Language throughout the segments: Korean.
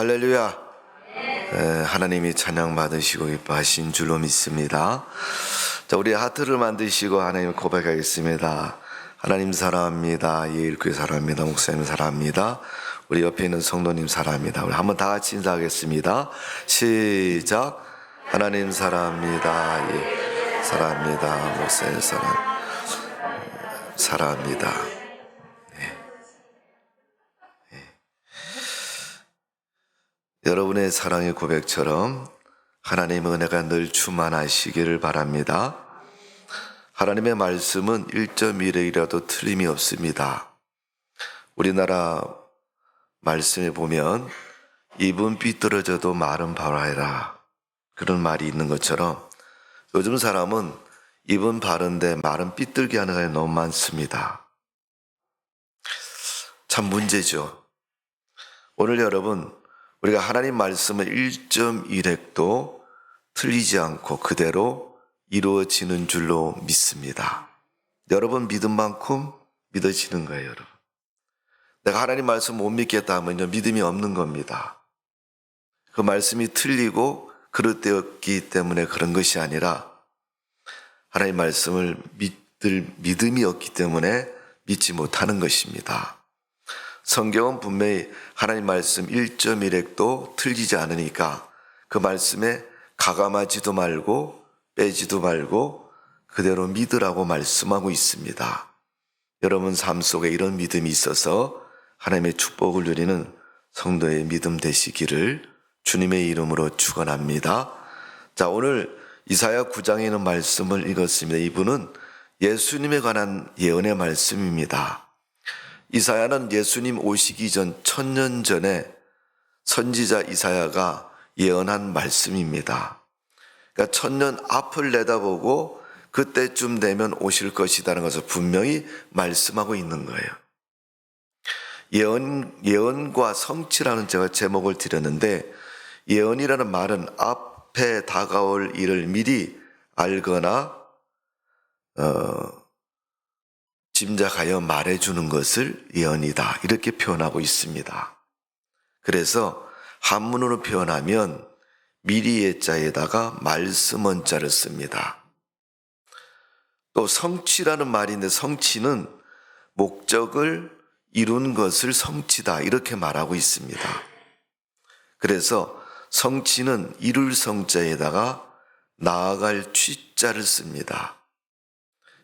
할렐루야. 하나님이 찬양 받으시고 기뻐하신 줄로 믿습니다. 자, 우리 하트를 만드시고 하나님을 고백하겠습니다. 하나님 사랑합니다. 예일교회 사랑합니다. 목사님 사랑합니다. 우리 옆에 있는 성도님 사랑합니다. 우리 한번 다 같이 인사하겠습니다. 시작. 하나님 사랑합니다. 예, 사랑합니다. 목사님 사랑합니다. 여러분의 사랑의 고백처럼 하나님의 은혜가 늘 충만하시기를 바랍니다. 하나님의 말씀은 1.1회이라도 틀림이 없습니다. 우리나라 말씀에 보면 입은 삐뚤어져도 말은 바라해라, 그런 말이 있는 것처럼 요즘 사람은 입은 바른데 말은 삐뚤게 하는 것이 너무 많습니다. 참 문제죠. 오늘 여러분, 우리가 하나님 말씀은 1.1획도 틀리지 않고 그대로 이루어지는 줄로 믿습니다. 여러분 믿은 만큼 믿어지는 거예요, 여러분. 내가 하나님 말씀 못 믿겠다 하면요, 믿음이 없는 겁니다. 그 말씀이 틀리고 그릇되었기 때문에 그런 것이 아니라 하나님 말씀을 믿을 믿음이 없기 때문에 믿지 못하는 것입니다. 성경은 분명히 하나님 말씀 1.1획도 틀리지 않으니까 그 말씀에 가감하지도 말고 빼지도 말고 그대로 믿으라고 말씀하고 있습니다. 여러분 삶 속에 이런 믿음이 있어서 하나님의 축복을 누리는 성도의 믿음 되시기를 주님의 이름으로 축원합니다. 자, 오늘 이사야 9장에 있는 말씀을 읽었습니다. 이분은 예수님에 관한 예언의 말씀입니다. 이사야는 예수님 오시기 전 1000년 전에 선지자 이사야가 예언한 말씀입니다. 그러니까 1000년 앞을 내다보고 그때쯤 되면 오실 것이라는 것을 분명히 말씀하고 있는 거예요. 예언과 성취라는 제가 제목을 드렸는데, 예언이라는 말은 앞에 다가올 일을 미리 알거나 짐작하여 말해주는 것을 예언이다, 이렇게 표현하고 있습니다. 그래서 한문으로 표현하면 미리의 자에다가 말씀은 자를 씁니다. 또 성취라는 말인데, 성취는 목적을 이룬 것을 성취다, 이렇게 말하고 있습니다. 그래서 성취는 이룰 성자에다가 나아갈 취자를 씁니다.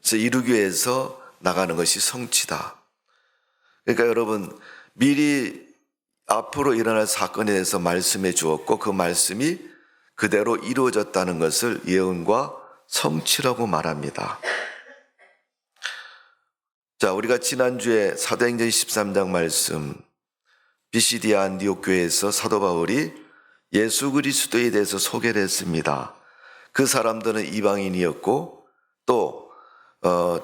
그래서 이루기 위해서 나가는 것이 성취다. 그러니까 여러분, 미리 앞으로 일어날 사건에 대해서 말씀해 주었고 그 말씀이 그대로 이루어졌다는 것을 예언과 성취라고 말합니다. 자, 우리가 지난주에 사도행전 13장 말씀, 비시디아 안디옥 교회에서 사도 바울이 예수 그리스도에 대해서 소개를 했습니다. 그 사람들은 이방인이었고 또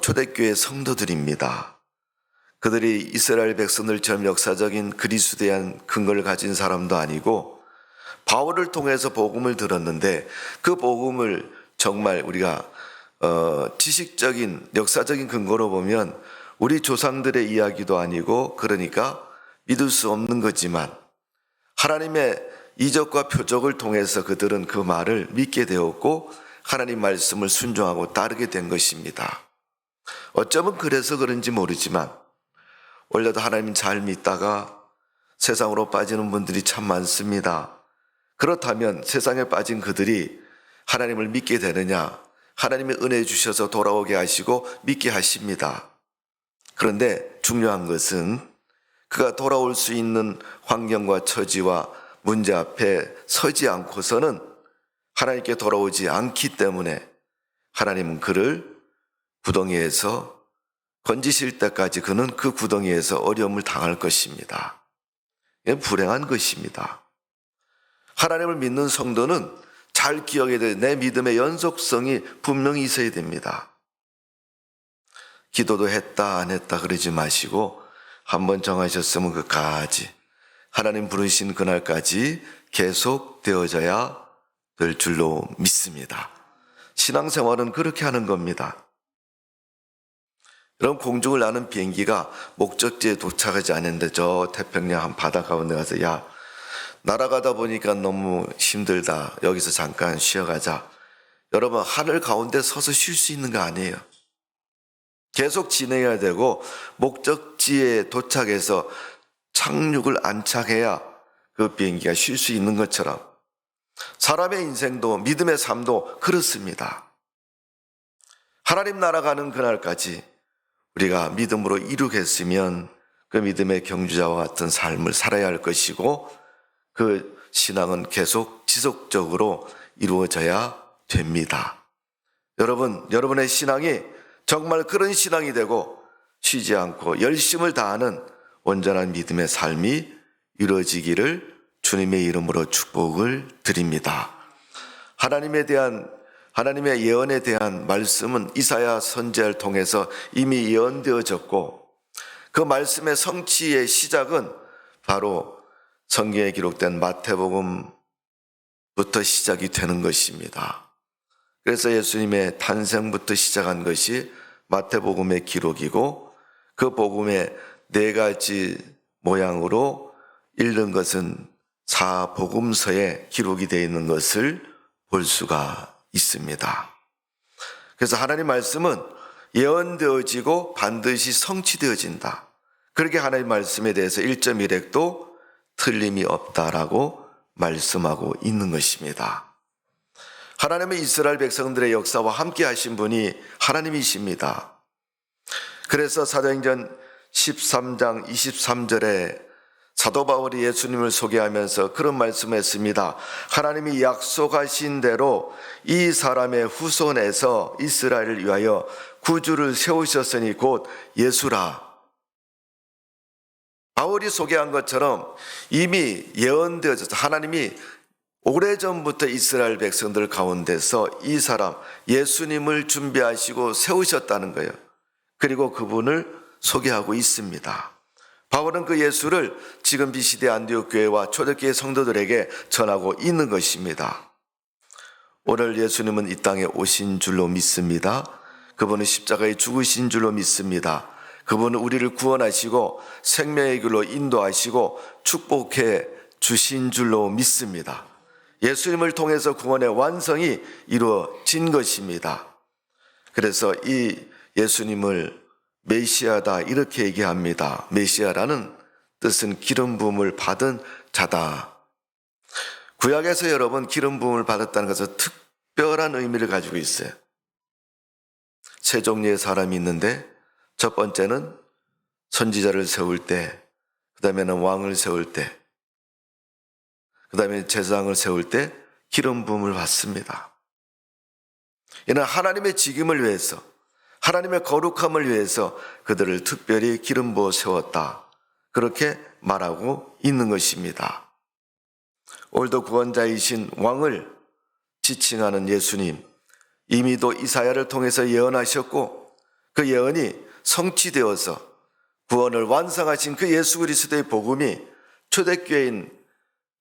초대교회 성도들입니다. 그들이 이스라엘 백성들처럼 역사적인 그리스도에 대한 근거를 가진 사람도 아니고 바울을 통해서 복음을 들었는데 그 복음을 정말 우리가 지식적인 역사적인 근거로 보면 우리 조상들의 이야기도 아니고, 그러니까 믿을 수 없는 거지만 하나님의 이적과 표적을 통해서 그들은 그 말을 믿게 되었고 하나님 말씀을 순종하고 따르게 된 것입니다. 어쩌면 그래서 그런지 모르지만 원래도 하나님 잘 믿다가 세상으로 빠지는 분들이 참 많습니다. 그렇다면 세상에 빠진 그들이 하나님을 믿게 되느냐? 하나님의 은혜 주셔서 돌아오게 하시고 믿게 하십니다. 그런데 중요한 것은 그가 돌아올 수 있는 환경과 처지와 문제 앞에 서지 않고서는 하나님께 돌아오지 않기 때문에 하나님은 그를 구덩이에서 건지실 때까지 그는 그 구덩이에서 어려움을 당할 것입니다. 이건 불행한 것입니다. 하나님을 믿는 성도는 잘 기억해야 돼. 내 믿음의 연속성이 분명히 있어야 됩니다. 기도도 했다 안 했다 그러지 마시고 한번 정하셨으면 그까지 하나님 부르신 그날까지 계속 되어져야 될 줄로 믿습니다. 신앙생활은 그렇게 하는 겁니다. 여러분, 공중을 나는 비행기가 목적지에 도착하지 않는데 저 태평양 한 바다 가운데 가서 야, 날아가다 보니까 너무 힘들다. 여기서 잠깐 쉬어가자. 여러분, 하늘 가운데 서서 쉴 수 있는 거 아니에요. 계속 진행해야 되고 목적지에 도착해서 착륙을 안착해야 그 비행기가 쉴 수 있는 것처럼 사람의 인생도 믿음의 삶도 그렇습니다. 하나님 나라 가는 그날까지 우리가 믿음으로 이루겠으면 그 믿음의 경주자와 같은 삶을 살아야 할 것이고 그 신앙은 계속 지속적으로 이루어져야 됩니다. 여러분의 신앙이 정말 그런 신앙이 되고 쉬지 않고 열심을 다하는 온전한 믿음의 삶이 이루어지기를 주님의 이름으로 축복을 드립니다. 하나님의 예언에 대한 말씀은 이사야 선지자를 통해서 이미 예언되어졌고 그 말씀의 성취의 시작은 바로 성경에 기록된 마태복음부터 시작이 되는 것입니다. 그래서 예수님의 탄생부터 시작한 것이 마태복음의 기록이고 그 복음의 4가지 모양으로 읽는 것은 4복음서에 기록이 되어 있는 것을 볼 수가 있습니다. 그래서 하나님 말씀은 예언되어지고 반드시 성취되어진다. 그렇게 하나님 말씀에 대해서 1.1핵도 틀림이 없다라고 말씀하고 있는 것입니다. 하나님은 이스라엘 백성들의 역사와 함께 하신 분이 하나님이십니다. 그래서 사도행전 13장 23절에 사도 바울이 예수님을 소개하면서 그런 말씀을 했습니다. 하나님이 약속하신 대로 이 사람의 후손에서 이스라엘을 위하여 구주를 세우셨으니 곧 예수라. 바울이 소개한 것처럼 이미 예언되어져서 하나님이 오래전부터 이스라엘 백성들 가운데서 이 사람 예수님을 준비하시고 세우셨다는 거예요. 그리고 그분을 소개하고 있습니다. 바울은 그 예수를 지금 비시대 안디옥 교회와 초대교회 성도들에게 전하고 있는 것입니다. 오늘 예수님은 이 땅에 오신 줄로 믿습니다. 그분은 십자가에 죽으신 줄로 믿습니다. 그분은 우리를 구원하시고 생명의 길로 인도하시고 축복해 주신 줄로 믿습니다. 예수님을 통해서 구원의 완성이 이루어진 것입니다. 그래서 이 예수님을 메시아다 이렇게 얘기합니다. 메시아라는 뜻은 기름 부음을 받은 자다. 구약에서 여러분 기름 부음을 받았다는 것은 특별한 의미를 가지고 있어요. 세 종류의 사람이 있는데 첫 번째는 선지자를 세울 때, 그 다음에는 왕을 세울 때, 그 다음에 제사장을 세울 때 기름 부음을 받습니다. 이는 하나님의 직임을 위해서, 하나님의 거룩함을 위해서 그들을 특별히 기름 부어 세웠다. 그렇게 말하고 있는 것입니다. 오늘도 구원자이신 왕을 지칭하는 예수님, 이미도 이사야를 통해서 예언하셨고 그 예언이 성취되어서 구원을 완성하신 그 예수 그리스도의 복음이 초대교회인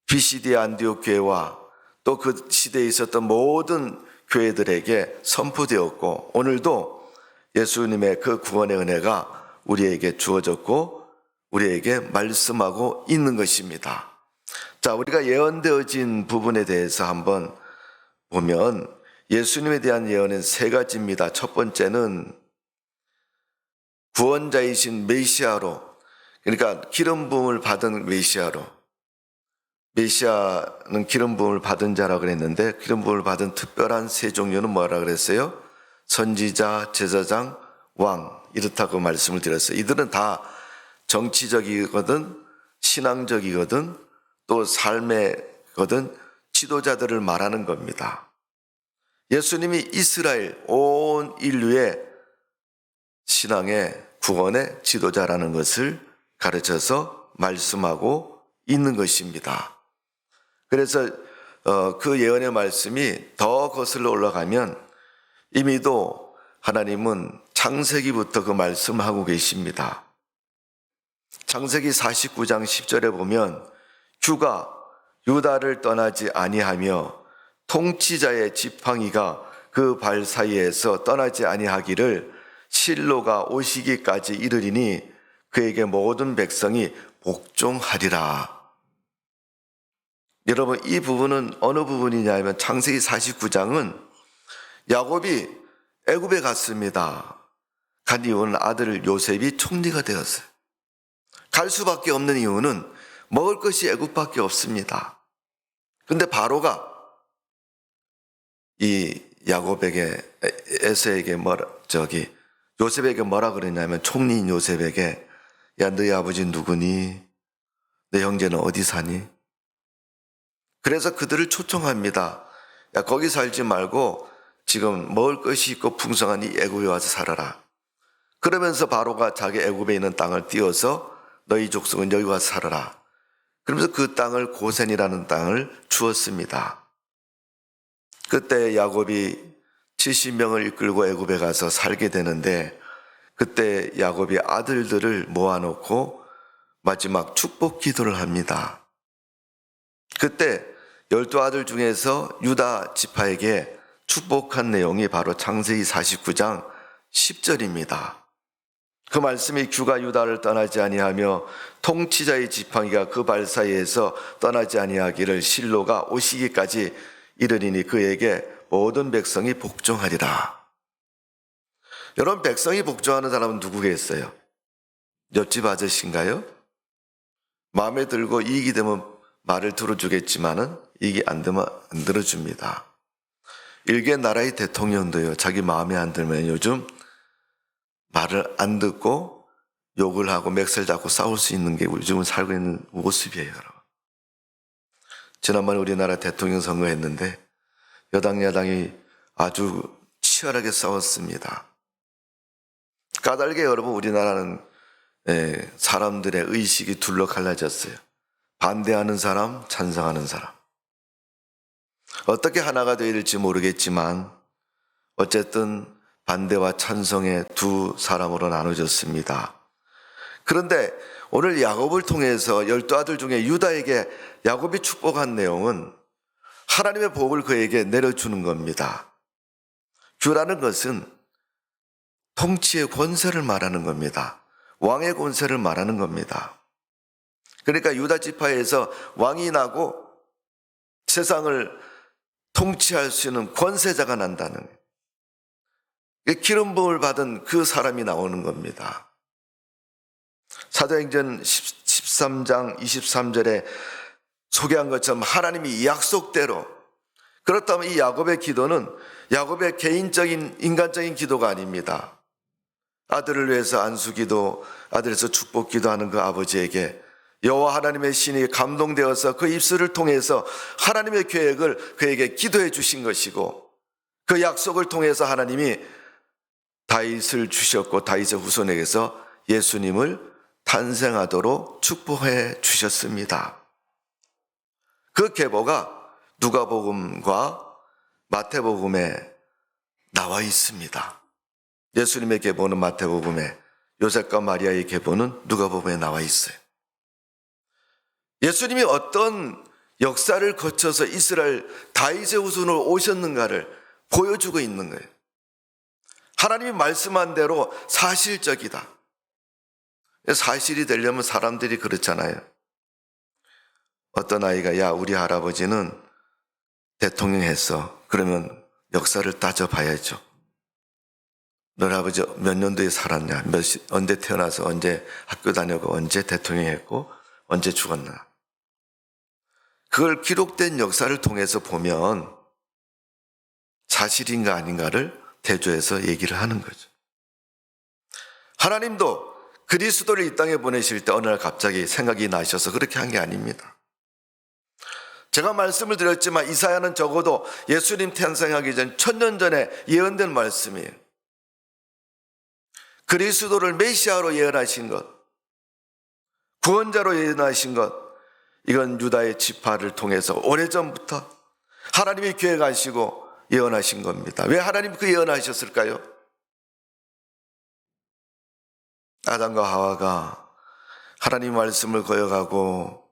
비시디 안디옥 교회와 또 그 시대에 있었던 모든 교회들에게 선포되었고 오늘도 예수님의 그 구원의 은혜가 우리에게 주어졌고 우리에게 말씀하고 있는 것입니다. 자, 우리가 예언되어진 부분에 대해서 한번 보면 예수님에 대한 예언은 3가지입니다. 첫 번째는 구원자이신 메시아로, 그러니까 기름 부음을 받은 메시아로, 메시아는 기름 부음을 받은 자라고 그랬는데 기름 부음을 받은 특별한 3종류는 뭐라 그랬어요? 선지자, 제사장, 왕 이렇다고 말씀을 드렸어요. 이들은 다 정치적이거든 신앙적이거든 또 삶의거든 지도자들을 말하는 겁니다. 예수님이 이스라엘 온 인류의 신앙의 구원의 지도자라는 것을 가르쳐서 말씀하고 있는 것입니다. 그래서 그 예언의 말씀이 더 거슬러 올라가면 이미도 하나님은 창세기부터 그 말씀하고 계십니다. 창세기 49장 10절에 보면 주가 유다를 떠나지 아니하며 통치자의 지팡이가 그 발 사이에서 떠나지 아니하기를 실로가 오시기까지 이르리니 그에게 모든 백성이 복종하리라. 여러분, 이 부분은 어느 부분이냐 하면 창세기 49장은 야곱이 애굽에 갔습니다. 간 이유는 아들 요셉이 총리가 되었어요. 갈 수밖에 없는 이유는 먹을 것이 애굽밖에 없습니다. 그런데 바로가 이 야곱에게, 에서에게 요셉에게 뭐라 그러냐면, 총리인 요셉에게, 야, 너희 아버지 누구니? 내 형제는 어디 사니? 그래서 그들을 초청합니다. 야, 거기 살지 말고 지금 먹을 것이 있고 풍성한 이 애굽에 와서 살아라. 그러면서 바로가 자기 애굽에 있는 땅을 띄워서 너희 족속은 여기 와서 살아라. 그러면서 그 땅을 고센이라는 땅을 주었습니다. 그때 야곱이 70명을 이끌고 애굽에 가서 살게 되는데, 그때 야곱이 아들들을 모아놓고 마지막 축복 기도를 합니다. 그때 12아들 중에서 유다 지파에게 축복한 내용이 바로 창세기 49장 10절입니다. 그 말씀이 주가 유다를 떠나지 아니하며 통치자의 지팡이가 그 발 사이에서 떠나지 아니하기를 실로가 오시기까지 이르리니 그에게 모든 백성이 복종하리라. 여러분, 백성이 복종하는 사람은 누구겠어요? 옆집 아저씨인가요? 마음에 들고 이익이 되면 말을 들어주겠지만은 이익이 안 되면 안 들어줍니다. 일개 나라의 대통령도요, 자기 마음에 안 들면 요즘 말을 안 듣고 욕을 하고 맥살 잡고 싸울 수 있는 게 요즘은 살고 있는 모습이에요, 여러분. 지난번에 우리나라 대통령 선거했는데 여당 야당이 아주 치열하게 싸웠습니다. 까닭에 여러분, 우리나라는 사람들의 의식이 둘로 갈라졌어요. 반대하는 사람, 찬성하는 사람. 어떻게 하나가 되어야 될지 모르겠지만 어쨌든 반대와 찬성의 두 사람으로 나눠졌습니다. 그런데 오늘 야곱을 통해서 12아들 중에 유다에게 야곱이 축복한 내용은 하나님의 복을 그에게 내려주는 겁니다. 주라는 것은 통치의 권세를 말하는 겁니다. 왕의 권세를 말하는 겁니다. 그러니까 유다 지파에서 왕이 나고 세상을 통치할 수 있는 권세자가 난다는 거예요. 기름 부음을 받은 그 사람이 나오는 겁니다. 사도행전 13장 23절에 소개한 것처럼 하나님이 이 약속대로, 그렇다면 이 야곱의 기도는 야곱의 개인적인 인간적인 기도가 아닙니다. 아들을 위해서 안수기도, 아들에서 축복기도하는 그 아버지에게 여호와 하나님의 신이 감동되어서 그 입술을 통해서 하나님의 계획을 그에게 기도해 주신 것이고, 그 약속을 통해서 하나님이 다윗을 주셨고 다윗의 후손에게서 예수님을 탄생하도록 축복해 주셨습니다. 그 계보가 누가복음과 마태복음에 나와 있습니다. 예수님의 계보는 마태복음에, 요셉과 마리아의 계보는 누가복음에 나와 있어요. 예수님이 어떤 역사를 거쳐서 이스라엘 다윗의 후손으로 오셨는가를 보여주고 있는 거예요. 하나님이 말씀한 대로 사실적이다. 사실이 되려면 사람들이 그렇잖아요. 어떤 아이가, 야, 우리 할아버지는 대통령 했어. 그러면 역사를 따져봐야죠. 너희 아버지 몇 년도에 살았냐, 언제 태어나서 언제 학교 다녀고 언제 대통령 했고 언제 죽었나. 그걸 기록된 역사를 통해서 보면 사실인가 아닌가를 대조해서 얘기를 하는 거죠. 하나님도 그리스도를 이 땅에 보내실 때 어느 날 갑자기 생각이 나셔서 그렇게 한 게 아닙니다. 제가 말씀을 드렸지만 이사야는 적어도 예수님 탄생하기 전 1000년 전에 예언된 말씀이에요. 그리스도를 메시아로 예언하신 것, 구원자로 예언하신 것, 이건 유다의 지파를 통해서 오래전부터 하나님이 계획하시고 예언하신 겁니다. 왜 하나님 그 예언하셨을까요? 아담과 하와가 하나님 말씀을 거역하고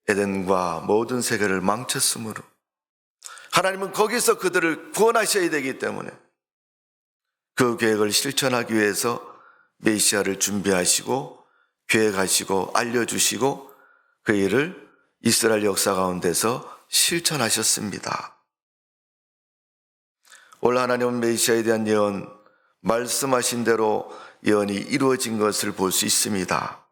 에덴과 모든 세계를 망쳤으므로 하나님은 거기서 그들을 구원하셔야 되기 때문에 그 계획을 실천하기 위해서 메시아를 준비하시고 계획하시고 알려주시고 그 일을 이스라엘 역사 가운데서 실천하셨습니다. 오늘 하나님은 메시아에 대한 예언, 말씀하신 대로 예언이 이루어진 것을 볼 수 있습니다.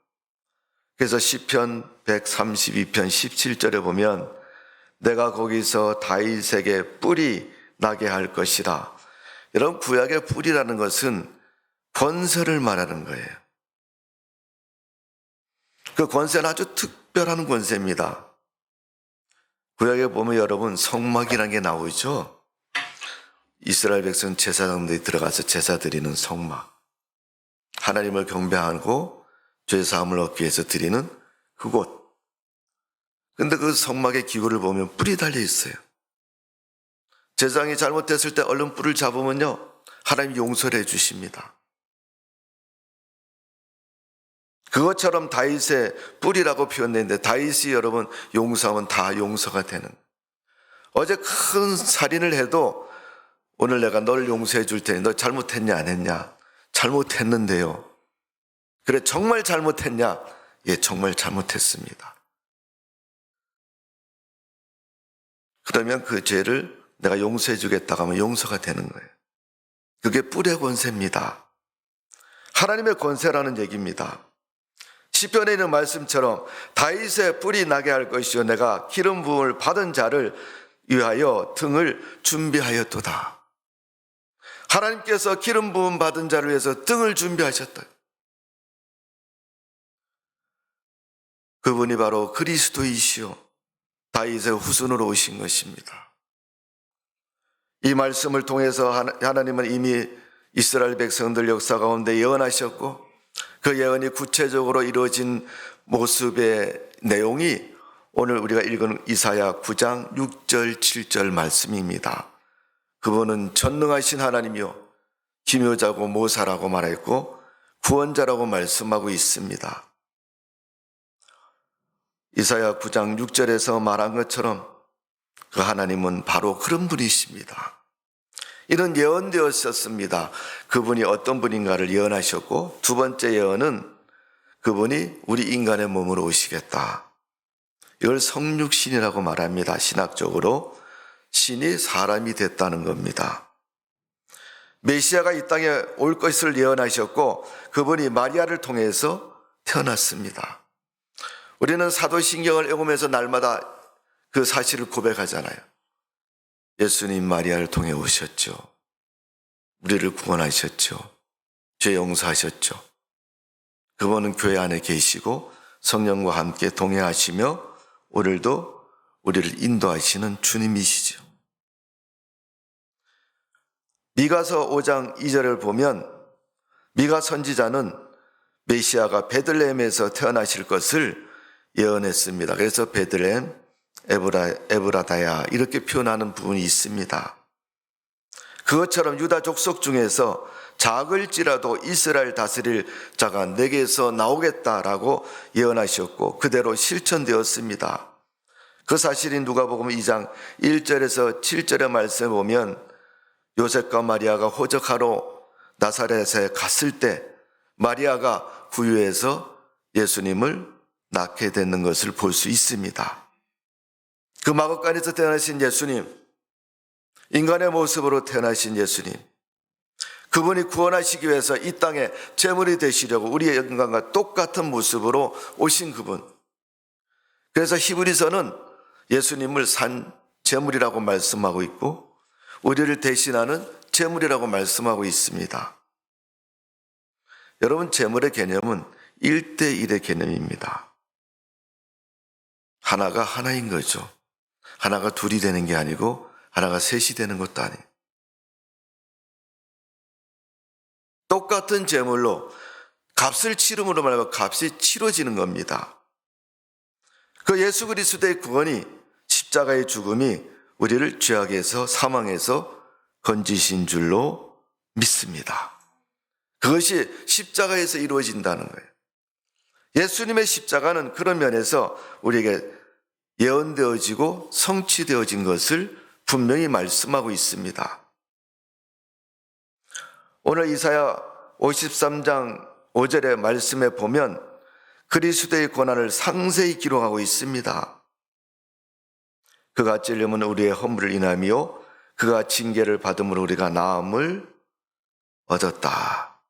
그래서 시편 132편 17절에 보면 내가 거기서 다윗에게 뿔이 나게 할 것이라. 여러분, 구약의 뿔이라는 것은 권세를 말하는 거예요. 그 권세는 아주 특별한 권세입니다. 구약에 보면 여러분 성막이라는 게 나오죠. 이스라엘 백성 제사장들이 들어가서 제사 드리는 성막, 하나님을 경배하고 죄 사함을 얻기 위해서 드리는 그곳. 근데 그 성막의 기구를 보면 뿔이 달려 있어요. 제사장이 잘못했을 때 얼른 뿔을 잡으면요, 하나님 용서를 해주십니다. 그것처럼 다윗의 뿔이라고 표현했는데, 다윗이 여러분 용서하면 다 용서가 되는. 어제 큰 살인을 해도 오늘 내가 널 용서해 줄 테니 너 잘못했냐 안 했냐? 잘못했는데요. 그래, 정말 잘못했냐? 예, 정말 잘못했습니다. 그러면 그 죄를 내가 용서해 주겠다고 하면 용서가 되는 거예요. 그게 뿔의 권세입니다. 하나님의 권세라는 얘기입니다. 시편에 있는 말씀처럼 다윗의 뿔이 나게 할 것이요 내가 기름 부음을 받은 자를 위하여 등을 준비하였도다. 하나님께서 기름 부음 받은 자를 위해서 등을 준비하셨다. 그분이 바로 그리스도이시요 다윗의 후손으로 오신 것입니다. 이 말씀을 통해서 하나님은 이미 이스라엘 백성들 역사 가운데 예언하셨고, 그 예언이 구체적으로 이루어진 모습의 내용이 오늘 우리가 읽은 이사야 9장 6절 7절 말씀입니다. 그분은 전능하신 하나님이요 기묘자고 모사라고 말했고 구원자라고 말씀하고 있습니다. 이사야 9장 6절에서 말한 것처럼 그 하나님은 바로 그런 분이십니다. 이는 예언되었었습니다. 그분이 어떤 분인가를 예언하셨고, 두 번째 예언은 그분이 우리 인간의 몸으로 오시겠다. 이걸 성육신이라고 말합니다. 신학적으로 신이 사람이 됐다는 겁니다. 메시아가 이 땅에 올 것을 예언하셨고, 그분이 마리아를 통해서 태어났습니다. 우리는 사도신경을 읽으면서 날마다 그 사실을 고백하잖아요. 예수님 마리아를 통해 오셨죠. 우리를 구원하셨죠. 죄 용서하셨죠. 그분은 교회 안에 계시고 성령과 함께 동행하시며 오늘도 우리를 인도하시는 주님이시죠. 미가서 5장 2절을 보면 미가 선지자는 메시아가 베들레헴에서 태어나실 것을 예언했습니다. 그래서 베들레헴 에브라다야 이렇게 표현하는 부분이 있습니다. 그것처럼 유다 족속 중에서 작을지라도 이스라엘 다스릴 자가 내게서 나오겠다라고 예언하셨고 그대로 실천되었습니다. 그 사실이 누가복음 2장 1절에서 7절의 말씀에 보면 요셉과 마리아가 호적하러 나사렛에 갔을 때 마리아가 구유에서 예수님을 낳게 되는 것을 볼 수 있습니다. 그 마곡간에서 태어나신 예수님, 인간의 모습으로 태어나신 예수님, 그분이 구원하시기 위해서 이 땅에 제물이 되시려고 우리의 인간과 똑같은 모습으로 오신 그분. 그래서 히브리서는 예수님을 산 제물이라고 말씀하고 있고 우리를 대신하는 제물이라고 말씀하고 있습니다. 여러분, 제물의 개념은 1대1의 개념입니다. 하나가 하나인 거죠. 하나가 둘이 되는 게 아니고 하나가 셋이 되는 것도 아니에요. 똑같은 제물로 값을 치름으로 말하면 값이 치러지는 겁니다. 그 예수 그리스도의 구원이 십자가의 죽음이 우리를 죄악에서 사망에서 건지신 줄로 믿습니다. 그것이 십자가에서 이루어진다는 거예요. 예수님의 십자가는 그런 면에서 우리에게 예언되어지고 성취되어진 것을 분명히 말씀하고 있습니다. 오늘 이사야 53장 5절의 말씀에 보면 그리스도의 고난을 상세히 기록하고 있습니다. 그가 찔림은 우리의 허물을 인하며 그가 징계를 받음으로 우리가 나음을 얻었다.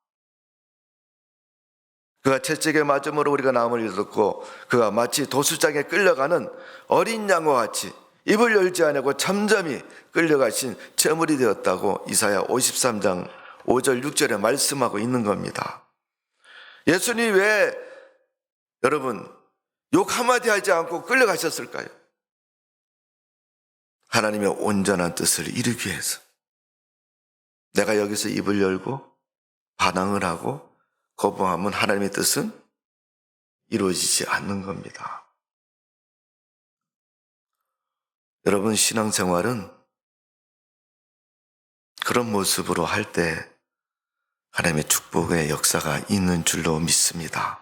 그가 채찍에 맞음으로 우리가 나음을 얻었고 그가 마치 도수장에 끌려가는 어린 양과 같이 입을 열지 않고 잠잠히 끌려가신 제물이 되었다고 이사야 53장 5절 6절에 말씀하고 있는 겁니다. 예수님이 왜 여러분 욕 한마디 하지 않고 끌려가셨을까요? 하나님의 온전한 뜻을 이루기 위해서. 내가 여기서 입을 열고 반항을 하고 거부하면 하나님의 뜻은 이루어지지 않는 겁니다. 여러분, 신앙생활은 그런 모습으로 할 때 하나님의 축복의 역사가 있는 줄로 믿습니다.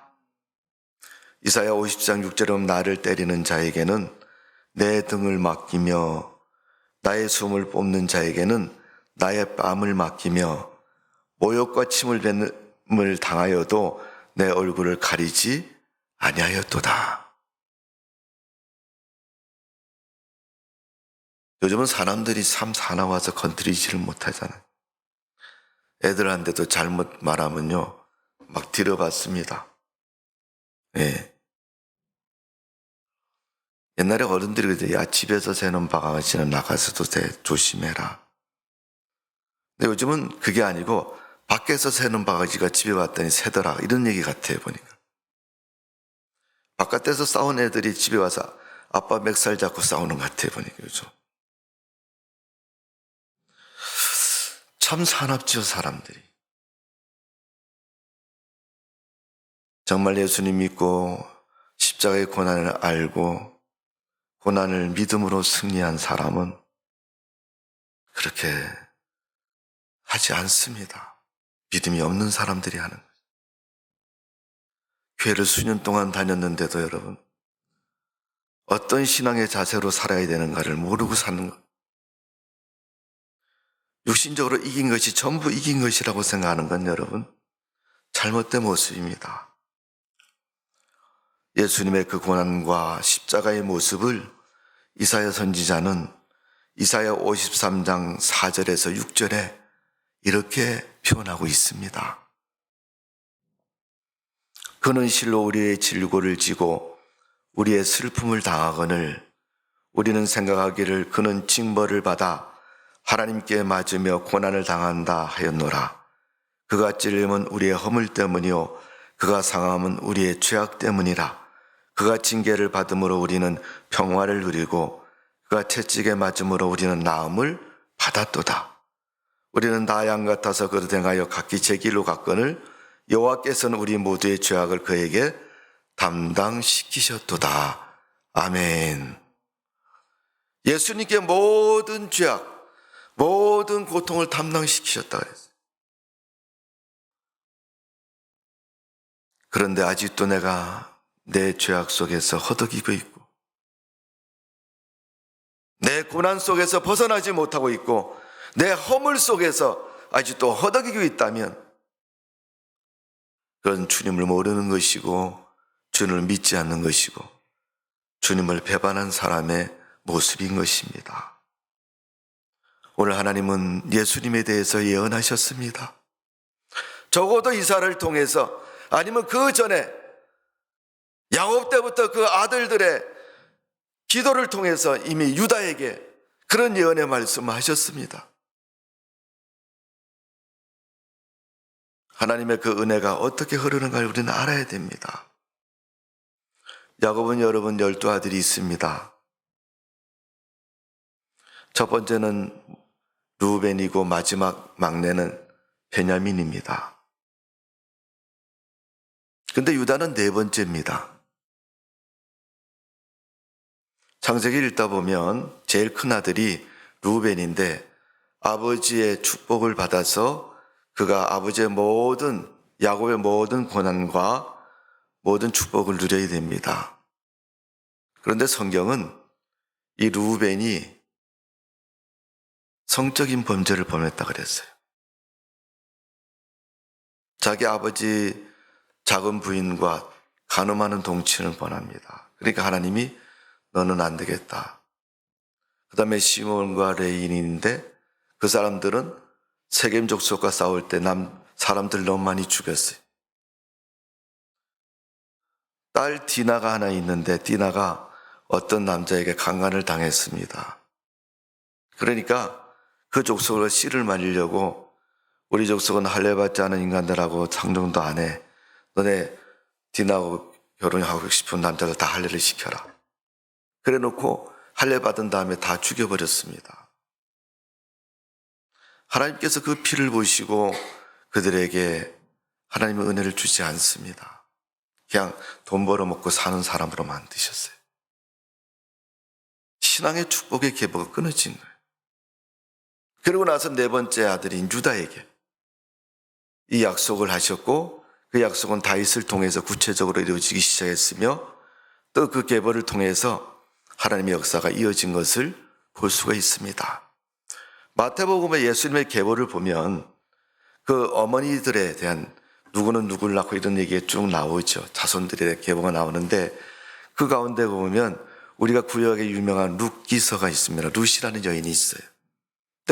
이사야 50장 6절에 나를 때리는 자에게는 내 등을 맡기며 나의 숨을 뽑는 자에게는 나의 뺨을 맡기며 모욕과 침을 뱉음을 당하여도 내 얼굴을 가리지 아니하였도다. 요즘은 사람들이 참 사나워서 건드리지를 못하잖아요. 애들한테도 잘못 말하면요 막 들어봤습니다. 예. 옛날에 어른들이 그러죠. 야, 집에서 새는 바가지는 나가서도 돼. 조심해라. 근데 요즘은 그게 아니고 밖에서 새는 바가지가 집에 왔더니 새더라. 이런 얘기 같아요, 보니까. 바깥에서 싸운 애들이 집에 와서 아빠 맥살 잡고 싸우는 것 같아요, 보니까 요즘. 참 사납죠, 사람들이. 정말 예수님 믿고 십자가의 고난을 알고 고난을 믿음으로 승리한 사람은 그렇게 하지 않습니다. 믿음이 없는 사람들이 하는 거예요. 교회를 수년 동안 다녔는데도 여러분 어떤 신앙의 자세로 살아야 되는가를 모르고 사는 것. 육신적으로 이긴 것이 전부 이긴 것이라고 생각하는 건 여러분 잘못된 모습입니다. 예수님의 그 고난과 십자가의 모습을 이사야 선지자는 이사야 53장 4절에서 6절에 이렇게 표현하고 있습니다. 그는 실로 우리의 질고를 지고 우리의 슬픔을 당하거늘 우리는 생각하기를 그는 징벌을 받아 하나님께 맞으며 고난을 당한다 하였노라. 그가 찔림은 우리의 허물 때문이요 그가 상함은 우리의 죄악 때문이라. 그가 징계를 받음으로 우리는 평화를 누리고 그가 채찍에 맞음으로 우리는 나음을 받았도다. 우리는 다 양 같아서 그릇 행하여 각기 제 길로 갔거늘 여호와께서는 우리 모두의 죄악을 그에게 담당시키셨도다. 아멘. 예수님께 모든 죄악, 모든 고통을 담당시키셨다 그랬어요. 그런데 아직도 내가 내 죄악 속에서 허덕이고 있고 내 고난 속에서 벗어나지 못하고 있고 내 허물 속에서 아직도 허덕이고 있다면 그건 주님을 모르는 것이고 주님을 믿지 않는 것이고 주님을 배반한 사람의 모습인 것입니다. 오늘 하나님은 예수님에 대해서 예언하셨습니다. 적어도 이사를 통해서 아니면 그 전에 야곱 때부터 그 아들들의 기도를 통해서 이미 유다에게 그런 예언의 말씀을 하셨습니다. 하나님의 그 은혜가 어떻게 흐르는가를 우리는 알아야 됩니다. 야곱은 여러분 12아들이 있습니다. 첫 번째는 루벤이고 마지막 막내는 베냐민입니다. 근데 유다는 네 번째입니다. 창세기 읽다 보면 제일 큰 아들이 루벤인데 아버지의 축복을 받아서 그가 아버지의 모든 야곱의 모든 고난과 모든 축복을 누려야 됩니다. 그런데 성경은 이 루벤이 성적인 범죄를 범했다 그랬어요. 자기 아버지 작은 부인과 간음하는 동친을 범합니다. 그러니까 하나님이 너는 안 되겠다. 그 다음에 시몬과 레인인데 그 사람들은 세겜 족속과 싸울 때 사람들 너무 많이 죽였어요. 딸 디나가 하나 있는데 디나가 어떤 남자에게 강간을 당했습니다. 그러니까 그 족속을 씨를 말리려고 우리 족속은 할례받지 않은 인간들하고 상종도 안 해. 너네 디나하고 결혼하고 싶은 남자들 다 할례를 시켜라. 그래 놓고 할례받은 다음에 다 죽여버렸습니다. 하나님께서 그 피를 보시고 그들에게 하나님의 은혜를 주지 않습니다. 그냥 돈 벌어먹고 사는 사람으로 만드셨어요. 신앙의 축복의 계보가 끊어진 거예요. 그리고 나서 네 번째 아들인 유다에게 이 약속을 하셨고 그 약속은 다윗을 통해서 구체적으로 이루어지기 시작했으며 또 그 계보를 통해서 하나님의 역사가 이어진 것을 볼 수가 있습니다. 마태복음의 예수님의 계보를 보면 그 어머니들에 대한 누구는 누구를 낳고 이런 얘기가 쭉 나오죠. 자손들의 계보가 나오는데 그 가운데 보면 우리가 구약에 유명한 룻기서가 있습니다. 룻이라는 여인이 있어요.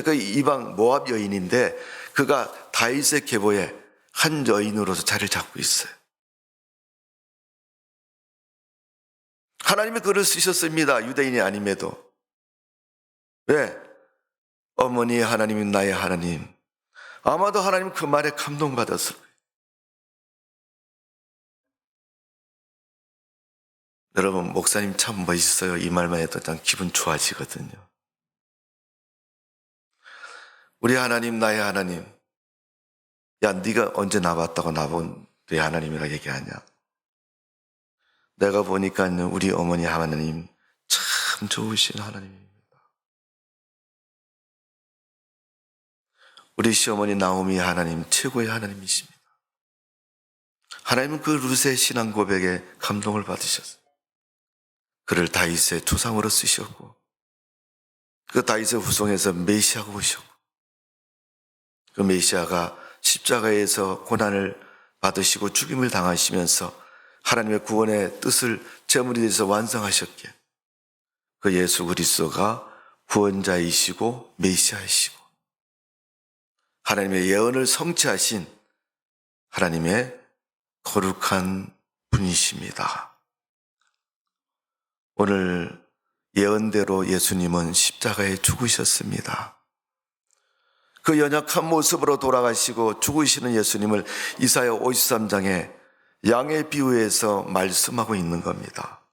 그 이방 모압 여인인데 그가 다윗의 계보에 한 여인으로서 자리를 잡고 있어요. 하나님이 그를 쓰셨습니다. 유대인이 아님에도. 왜? 어머니 하나님은 나의 하나님. 아마도 하나님 그 말에 감동받았을 거예요. 여러분 목사님 참 멋있어요. 이 말만 해도 참 기분 좋아지거든요. 우리 하나님 나의 하나님. 야 네가 언제 나봤다고 나본 네 하나님이라 얘기하냐. 내가 보니까 우리 어머니 하나님 참 좋으신 하나님입니다. 우리 시어머니 나오미 하나님 최고의 하나님이십니다. 하나님은 그 룻의 신앙 고백에 감동을 받으셨어요. 그를 다윗의 조상으로 쓰셨고 그 다윗의 후손에서 메시아가 오셨고 그 메시아가 십자가에서 고난을 받으시고 죽임을 당하시면서 하나님의 구원의 뜻을 제물이 돼서 완성하셨기에 그 예수 그리스도가 구원자이시고 메시아이시고 하나님의 예언을 성취하신 하나님의 거룩한 분이십니다. 오늘 예언대로 예수님은 십자가에 죽으셨습니다. 그 연약한 모습으로 돌아가시고 죽으시는 예수님을 이사야 53장에 양의 비유에서 말씀하고 있는 겁니다.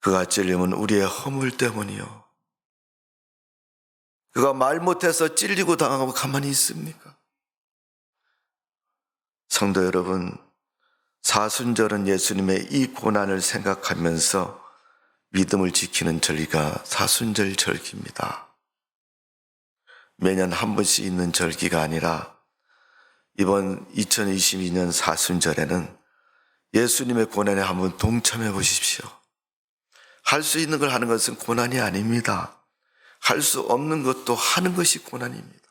그가 찔림은 우리의 허물 때문이요. 그가 말 못해서 찔리고 당하고 가만히 있습니까? 성도 여러분, 사순절은 예수님의 이 고난을 생각하면서 믿음을 지키는 절기가 사순절 절기입니다. 매년 한 번씩 있는 절기가 아니라 이번 2022년 사순절에는 예수님의 고난에 한번 동참해 보십시오. 할 수 있는 걸 하는 것은 고난이 아닙니다. 할 수 없는 것도 하는 것이 고난입니다.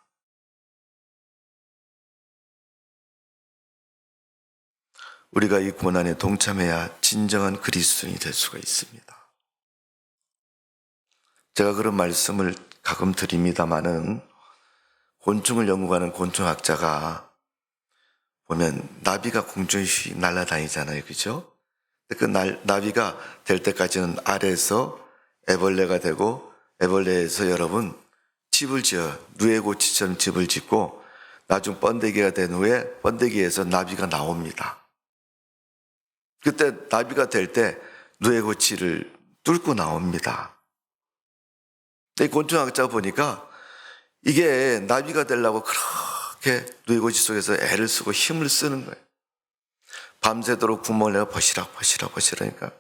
우리가 이 고난에 동참해야 진정한 그리스도인이 될 수가 있습니다. 제가 그런 말씀을 가끔 드립니다마는 곤충을 연구하는 곤충학자가 보면 나비가 공중에 휙 날아다니잖아요. 그죠? 그 나비가 될 때까지는 알에서 애벌레가 되고 애벌레에서 여러분 집을 지어 누에고치처럼 집을 짓고 나중 번데기가 된 후에 번데기에서 나비가 나옵니다. 그때 나비가 될 때 누에고치를 뚫고 나옵니다. 이 곤충학자가 보니까 이게 나비가 되려고 그렇게 누에고치 속에서 애를 쓰고 힘을 쓰는 거예요. 밤새도록 구멍을 내가 버시락하니까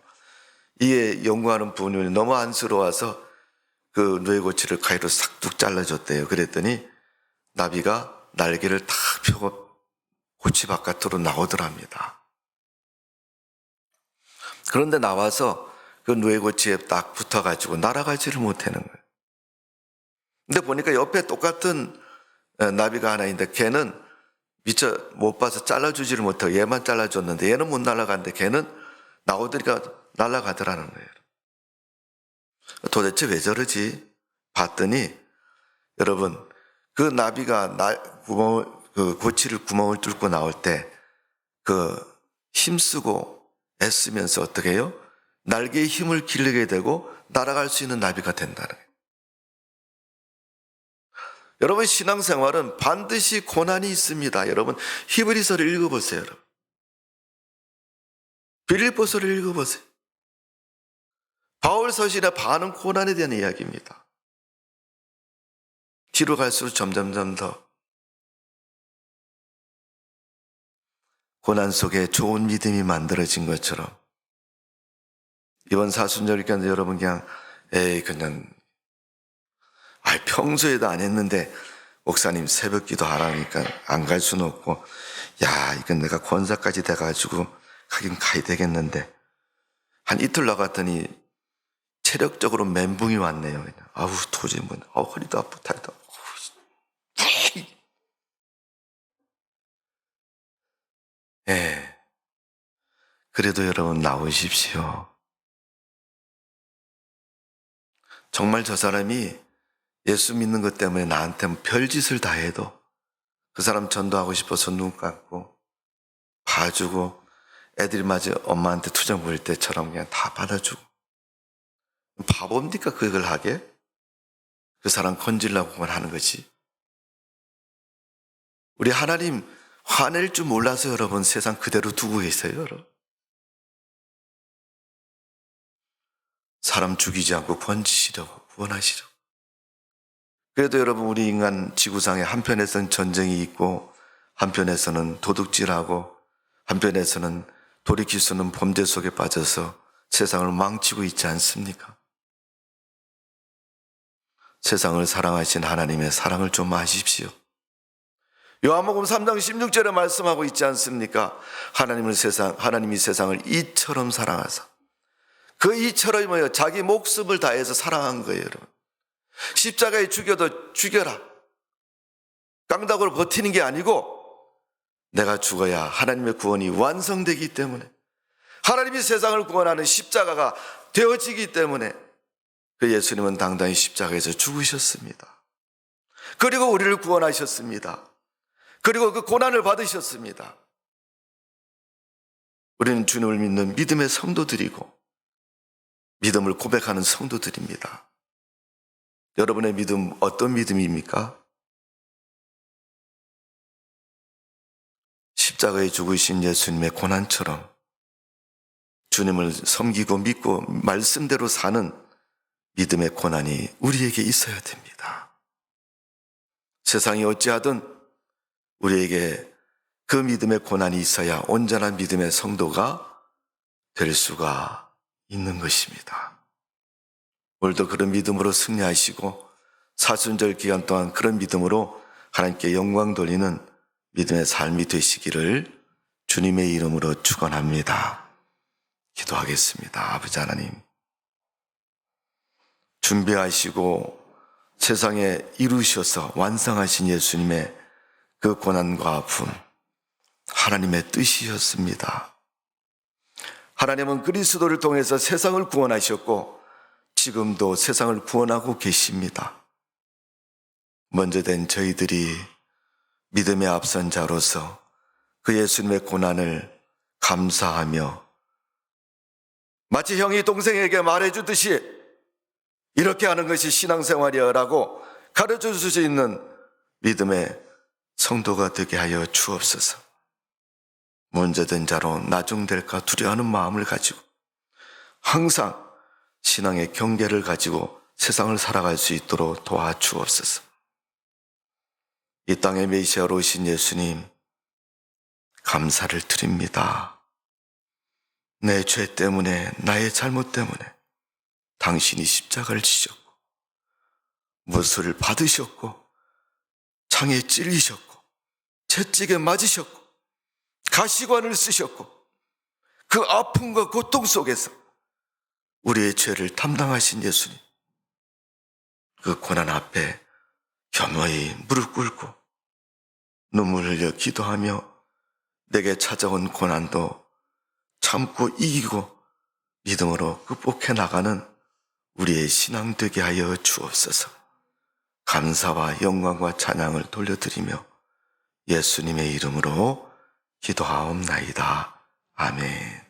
이게 연구하는 분이 너무 안쓰러워서 그 누에고치를 가위로 싹둑 잘라줬대요. 그랬더니 나비가 날개를 탁 펴고 고치 바깥으로 나오더랍니다. 그런데 나와서 그 누에고치에 딱 붙어가지고 날아가지를 못하는 거예요. 근데 보니까 옆에 똑같은 나비가 하나 있는데 걔는 미처 못 봐서 잘라주지를 못하고 얘만 잘라줬는데 얘는 못 날아가는데 걔는 나오더니까 날아가더라는 거예요. 도대체 왜 저러지? 봤더니 여러분, 그 나비가 그 고치를 구멍을 뚫고 나올 때 힘쓰고 애쓰면서 어떻게 해요? 날개에 힘을 기르게 되고 날아갈 수 있는 나비가 된다는 거예요. 여러분, 신앙생활은 반드시 고난이 있습니다. 여러분, 히브리서를 읽어보세요. 여러분. 빌립보서를 읽어보세요. 바울 서신의 반은 고난에 대한 이야기입니다. 뒤로 갈수록 점점점 더 고난 속에 좋은 믿음이 만들어진 것처럼 이번 사순절기간 여러분 그냥 평소에도 안 했는데 목사님 새벽 기도 하라니까 안 갈 수는 없고 이건 내가 권사까지 돼가지고 가긴 가야 되겠는데 한 이틀 나갔더니 체력적으로 멘붕이 왔네요. 그냥. 도저히 허리도 아프고 다리도 아프고. 그래도 여러분 나오십시오. 정말 저 사람이 예수 믿는 것 때문에 나한테 별짓을 다 해도 그 사람 전도하고 싶어서 눈 감고 봐주고 애들이 마치 엄마한테 투정 보일 때처럼 그냥 다 받아주고 바보입니까 그걸 하게? 그 사람 건지려고만 하는 거지. 우리 하나님 화낼 줄 몰라서 여러분 세상 그대로 두고 계세요. 여러분. 사람 죽이지 않고 건지시려고 구원하시려고. 그래도 여러분 우리 인간 지구상에 한편에서는 전쟁이 있고 한편에서는 도둑질하고 한편에서는 돌이킬 수 없는 범죄 속에 빠져서 세상을 망치고 있지 않습니까? 세상을 사랑하신 하나님의 사랑을 좀 아십시오. 요한복음 3장 16절에 말씀하고 있지 않습니까? 하나님이 세상을 이처럼 사랑하사. 그 이처럼이 뭐예요? 자기 목숨을 다해서 사랑한 거예요, 여러분. 십자가에 죽여도 죽여라. 깡다구로 버티는 게 아니고 내가 죽어야 하나님의 구원이 완성되기 때문에 하나님이 세상을 구원하는 십자가가 되어지기 때문에 그 예수님은 당당히 십자가에서 죽으셨습니다. 그리고 우리를 구원하셨습니다. 그리고 그 고난을 받으셨습니다. 우리는 주님을 믿는 믿음의 성도들이고 믿음을 고백하는 성도들입니다. 여러분의 믿음 어떤 믿음입니까? 십자가에 죽으신 예수님의 고난처럼 주님을 섬기고 믿고 말씀대로 사는 믿음의 고난이 우리에게 있어야 됩니다. 세상이 어찌하든 우리에게 그 믿음의 고난이 있어야 온전한 믿음의 성도가 될 수가 있는 것입니다. 오늘도 그런 믿음으로 승리하시고 사순절 기간 동안 그런 믿음으로 하나님께 영광 돌리는 믿음의 삶이 되시기를 주님의 이름으로 축원합니다. 기도하겠습니다. 아버지 하나님, 준비하시고 세상에 이루셔서 완성하신 예수님의 그 고난과 아픔, 하나님의 뜻이었습니다. 하나님은 그리스도를 통해서 세상을 구원하셨고 지금도 세상을 구원하고 계십니다. 먼저 된 저희들이 믿음에 앞선 자로서 그 예수님의 고난을 감사하며 마치 형이 동생에게 말해주듯이 이렇게 하는 것이 신앙생활이라고 가르쳐 줄 수 있는 믿음의 성도가 되게 하여 주옵소서. 먼저 된 자로 나중될까 두려워하는 마음을 가지고 항상 신앙의 경계를 가지고 세상을 살아갈 수 있도록 도와주옵소서. 이 땅에 메시아로 오신 예수님 감사를 드립니다. 내 죄 때문에, 나의 잘못 때문에 당신이 십자가를 지셨고 못을 받으셨고 창에 찔리셨고 채찍에 맞으셨고 가시관을 쓰셨고 그 아픔과 고통 속에서 우리의 죄를 담당하신 예수님, 그 고난 앞에 겸허히 무릎 꿇고 눈물 흘려 기도하며 내게 찾아온 고난도 참고 이기고 믿음으로 극복해 나가는 우리의 신앙 되게 하여 주옵소서. 감사와 영광과 찬양을 돌려드리며 예수님의 이름으로 기도하옵나이다. 아멘.